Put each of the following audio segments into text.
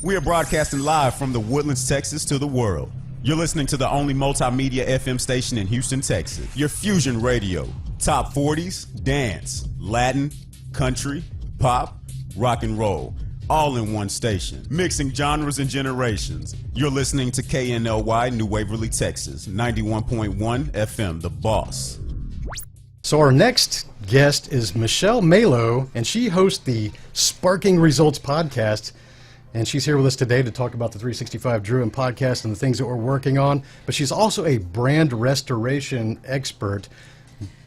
We are broadcasting live from the Woodlands, Texas to the world. You're listening to the only multimedia FM station in Houston, Texas. Your Fusion Radio. Top 40s, dance, Latin, country, pop, rock and roll. All in one station. Mixing genres and generations. You're listening to KNLY, New Waverly, Texas. 91.1 FM, The Boss. So our next guest is Malo, and she hosts the Sparking Results podcast. And she's here with us today to talk about the 365 Drew and podcast and the things that we're working on. But she's also a brand restoration expert,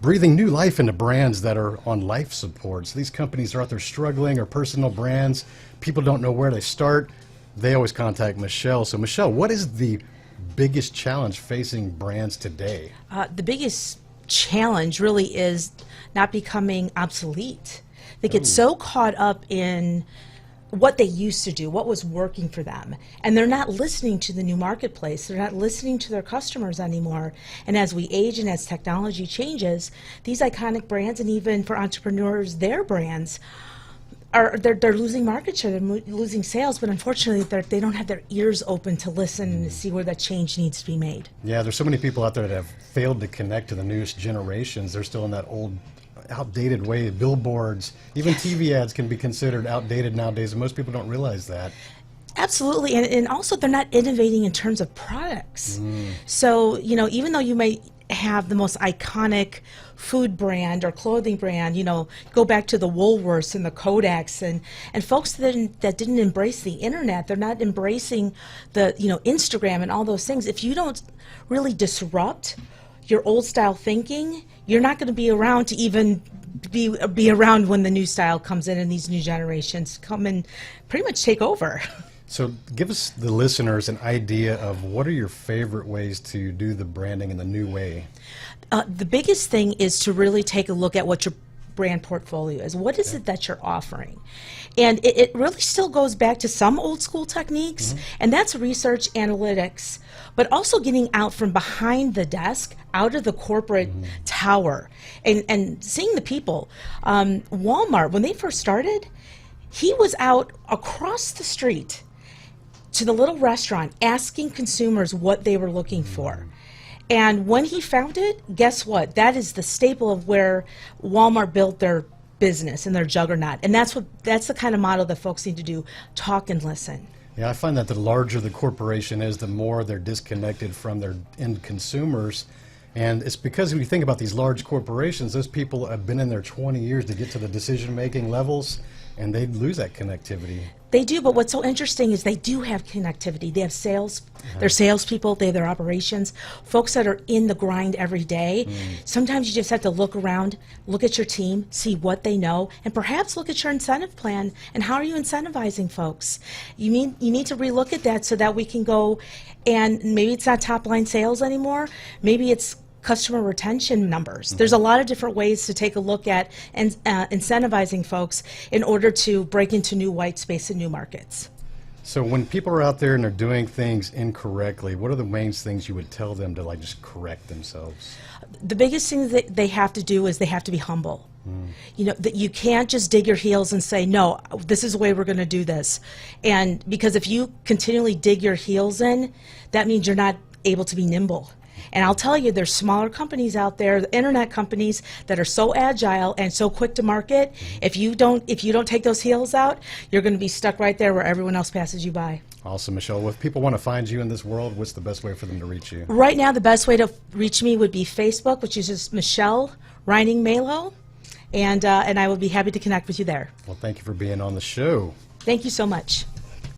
breathing new life into brands that are on life support. So these companies are out there struggling, or personal brands. People don't know where to start. They always contact Michelle. So Michelle, what is the biggest challenge facing brands today? The biggest challenge really is not becoming obsolete. They get so caught up in what they used to do, what was working for them. And they're not listening to the new marketplace. They're not listening to their customers anymore. And as we age and as technology changes, these iconic brands, and even for entrepreneurs, their brands, they're losing market share, they're losing sales, but unfortunately they don't have their ears open to listen and to see where that change needs to be made. Yeah, there's so many people out there that have failed to connect to the newest generations. They're still in that old, outdated way. Billboards, even TV ads can be considered outdated nowadays, and most people don't realize that. Absolutely, and also they're not innovating in terms of products. So, even though you may have the most iconic food brand or clothing brand, go back to the Woolworths and the Kodaks and folks that didn't embrace the internet, they're not embracing the, Instagram and all those things. If you don't really disrupt your old style thinking, you're not going to be around to even be around when the new style comes in and these new generations come and pretty much take over. So give us, the listeners, an idea of what are your favorite ways to do the branding in the new way? The biggest thing is to really take a look at what your brand portfolio is. What is it that you're offering? And it really still goes back to some old school techniques, and that's research analytics, but also getting out from behind the desk, out of the corporate tower, and seeing the people. Walmart, when they first started, he was out across the street to the little restaurant asking consumers what they were looking for. And when he found it, guess what? That is the staple of where Walmart built their business and their juggernaut. And that's the kind of model that folks need to do, talk and listen. Yeah, I find that the larger the corporation is, the more they're disconnected from their end consumers. And it's because when you think about these large corporations, those people have been in there 20 years to get to the decision-making levels, and they lose that connectivity. They do, but what's so interesting is they do have connectivity. They have sales, they're salespeople, they have their operations, folks that are in the grind every day. Sometimes you just have to look around, look at your team, see what they know, and perhaps look at your incentive plan and how are you incentivizing folks. You need to relook at that so that we can go, and maybe it's not top line sales anymore, maybe it's customer retention numbers. There's a lot of different ways to take a look at and incentivizing folks in order to break into new white space and new markets. So when people are out there and they're doing things incorrectly, what are the main things you would tell them to just correct themselves? The biggest thing that they have to do is they have to be humble. That you can't just dig your heels and say, no, this is the way we're going to do this. And because if you continually dig your heels in, that means you're not able to be nimble. And I'll tell you, there's smaller companies out there, internet companies, that are so agile and so quick to market. If you don't take those heels out, you're going to be stuck right there where everyone else passes you by. Awesome, Michelle. Well, if people want to find you in this world, what's the best way for them to reach you? Right now, the best way to reach me would be Facebook, which is just Michelle Braning Malo, and I will be happy to connect with you there. Well, thank you for being on the show. Thank you so much.